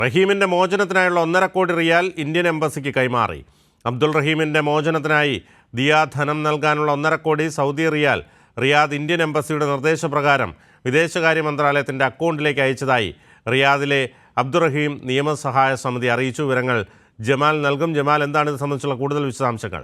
റഹീമിൻ്റെ മോചനത്തിനായുള്ള 1.5 കോടി റിയാൽ ഇന്ത്യൻ എംബസിക്ക് കൈമാറി. അബ്ദുൾ റഹീമിൻ്റെ മോചനത്തിനായി ദിയ ധനം നൽകാനുള്ള 1.5 കോടി സൗദി റിയാൽ റിയാദ് ഇന്ത്യൻ എംബസിയുടെ നിർദ്ദേശപ്രകാരം വിദേശകാര്യ മന്ത്രാലയത്തിൻ്റെ അക്കൗണ്ടിലേക്ക് അയച്ചതായി റിയാദിലെ അബ്ദുറഹീം നിയമസഹായ സമിതി അറിയിച്ചു. വിവരങ്ങൾ ജമാൽ നൽകും. ജമാൽ, എന്താണ് ഇത് സംബന്ധിച്ചുള്ള കൂടുതൽ വിശദാംശങ്ങൾ?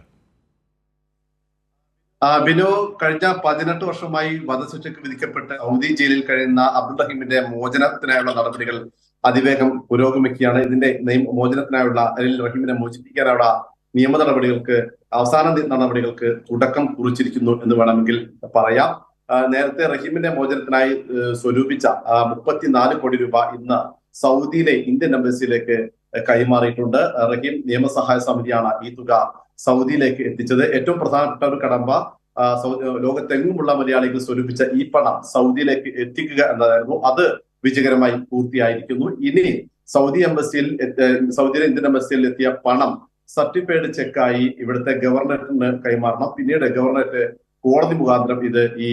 ബിനു, കഴിഞ്ഞ 18 വർഷമായി വധശിക്ഷയ്ക്ക് വിധിക്കപ്പെട്ട് സൗദി ജയിലിൽ കഴിയുന്ന അബ്ദുൾ റഹീമിന്റെ മോചനത്തിനായുള്ള നടപടികൾ അതിവേഗം പുരോഗമിക്കുകയാണ്. ഇതിന്റെ മോചനത്തിനായുള്ള അല്ലെങ്കിൽ റഹീമിനെ മോചിപ്പിക്കാനുള്ള നിയമ നടപടികൾക്ക് അവസാന നടപടികൾക്ക് തുടക്കം കുറിച്ചിരിക്കുന്നു എന്ന് വേണമെങ്കിൽ പറയാം. നേരത്തെ റഹീമിന്റെ മോചനത്തിനായി സ്വരൂപിച്ച 34 കോടി രൂപ ഇന്ന് സൗദിയിലെ ഇന്ത്യൻ എംബസിയിലേക്ക് കൈമാറിയിട്ടുണ്ട്. റഹീം നിയമസഹായ സമിതിയാണ് ഈ തുക സൗദിയിലേക്ക് എത്തിച്ചത്. ഏറ്റവും പ്രധാനപ്പെട്ട ഒരു കടമ്പ ലോകത്തെങ്ങുമുള്ള മലയാളികൾ സ്വരൂപിച്ച ഈ പണം സൗദിയിലേക്ക് എത്തിക്കുക എന്നതായിരുന്നു. അത് വിജയകരമായി പൂർത്തിയായിരിക്കുന്നു. ഇനി സൗദിയിലെ ഇന്ത്യൻ എംബസിയിൽ എത്തിയ പണം സർട്ടിഫൈഡ് ചെക്കായി ഇവിടുത്തെ ഗവർണറിന് കൈമാറണം. പിന്നീട് ഗവർണറേറ്റ് കോടതി മുഖാന്തരം ഇത് ഈ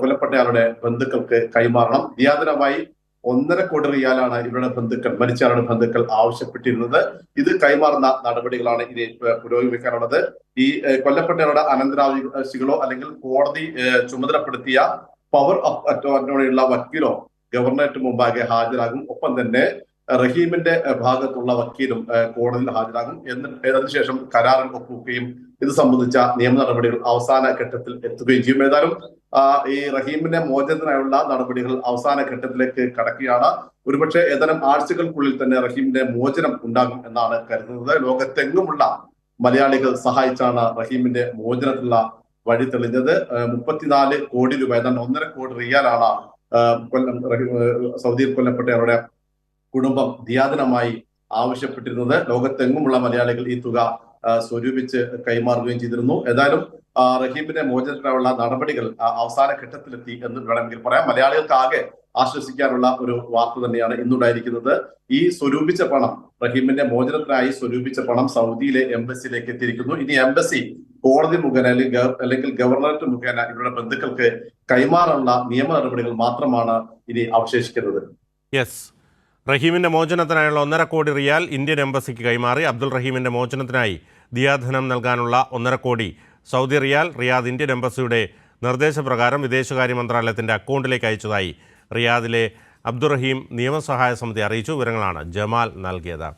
കൊല്ലപ്പെട്ടയാളുടെ ബന്ധുക്കൾക്ക് കൈമാറണം. ദിയാദനമായി 1.5 കോടി റിയാലാണ് ഇവരുടെ മരിച്ചയാളുടെ ബന്ധുക്കൾ ആവശ്യപ്പെട്ടിരുന്നത്. ഇത് കൈമാറുന്ന നടപടികളാണ് ഇനി പുരോഗമിക്കാനുള്ളത്. ഈ കൊല്ലപ്പെട്ടയാളുടെ അനന്തരാവകാശികളോ അല്ലെങ്കിൽ കോടതി ചുമതലപ്പെടുത്തിയ പവർ ഓഫ് അറ്റോർണിയുള്ള വക്കീലോ ഗവർണറേറ്റ് മുമ്പാകെ ഹാജരാകും. ഒപ്പം തന്നെ റഹീമിന്റെ ഭാഗത്തുള്ള വക്കീലും കോടതിയിൽ ഹാജരാകും. അതിനുശേഷം കരാറിൽ ഒപ്പുകയും ഇത് സംബന്ധിച്ച നിയമ നടപടികൾ അവസാന ഘട്ടത്തിൽ എത്തുകയും ചെയ്യും. ഏതായാലും ഈ റഹീമിന്റെ മോചനത്തിനായുള്ള നടപടികൾ അവസാന ഘട്ടത്തിലേക്ക് കടക്കുകയാണ്. ഒരുപക്ഷെ ഏതാനും ആഴ്ചകൾക്കുള്ളിൽ തന്നെ റഹീമിന്റെ മോചനം ഉണ്ടാകും എന്നാണ് കരുതുന്നത്. ലോകത്തെങ്ങുമുള്ള മലയാളികൾ സഹായിച്ചാണ് റഹീമിന്റെ മോചനത്തിലുള്ള വഴി തെളിഞ്ഞത്. 34 കോടി രൂപ, ഏതാണ്ട് 1.5 കോടി റിയാലാണ് സൗദിയിൽ കൊല്ലപ്പെട്ടവരുടെ കുടുംബം ദിയാദനമായി ആവശ്യപ്പെട്ടിരുന്നത്. ലോകത്തെങ്ങുമുള്ള മലയാളികൾ ഈ തുക സ്വരൂപിച്ച് കൈമാറുകയും ചെയ്തിരുന്നു. ഏതായാലും റഹീമിന്റെ മോചനത്തിനുള്ള നടപടികൾ അവസാന ഘട്ടത്തിലെത്തി എന്ന് വേണമെങ്കിൽ പറയാം. മലയാളികൾക്ക് ആകെ ആശ്വസിക്കാനുള്ള ഒരു വാർത്ത തന്നെയാണ് ഇന്നുണ്ടായിരിക്കുന്നത്. ഈ സ്വരൂപിച്ച പണം, റഹീമിന്റെ മോചനത്തിനായി സ്വരൂപിച്ച പണം സൗദിയിലെ എംബസിയിലേക്ക് എത്തിയിരിക്കുന്നു. ഇനി എംബസി കോടതി മുഖേന അല്ലെങ്കിൽ ഗവർണറേറ്റ് മുഖേന ഇവരുടെ ബന്ധുക്കൾക്ക് കൈമാറാനുള്ള നിയമ നടപടികൾ മാത്രമാണ് ഇനി അവശേഷിക്കുന്നത്. യെസ്, റഹീമിൻ്റെ മോചനത്തിനായുള്ള 1.5 കോടി റിയാൽ ഇന്ത്യൻ എംബസിക്ക് കൈമാറി. അബ്ദുൾ റഹീമിൻ്റെ മോചനത്തിനായി ദിയാധനം നൽകാനുള്ള 1.5 കോടി സൗദി റിയാൽ റിയാദ് ഇന്ത്യൻ എംബസിയുടെ നിർദ്ദേശപ്രകാരം വിദേശകാര്യ മന്ത്രാലയത്തിൻ്റെ അക്കൗണ്ടിലേക്ക് അയച്ചതായി റിയാദിലെ അബ്ദുറഹീം നിയമസഹായ സമിതി അറിയിച്ചു. വിവരങ്ങളാണ് ജമാൽ നൽകിയത്.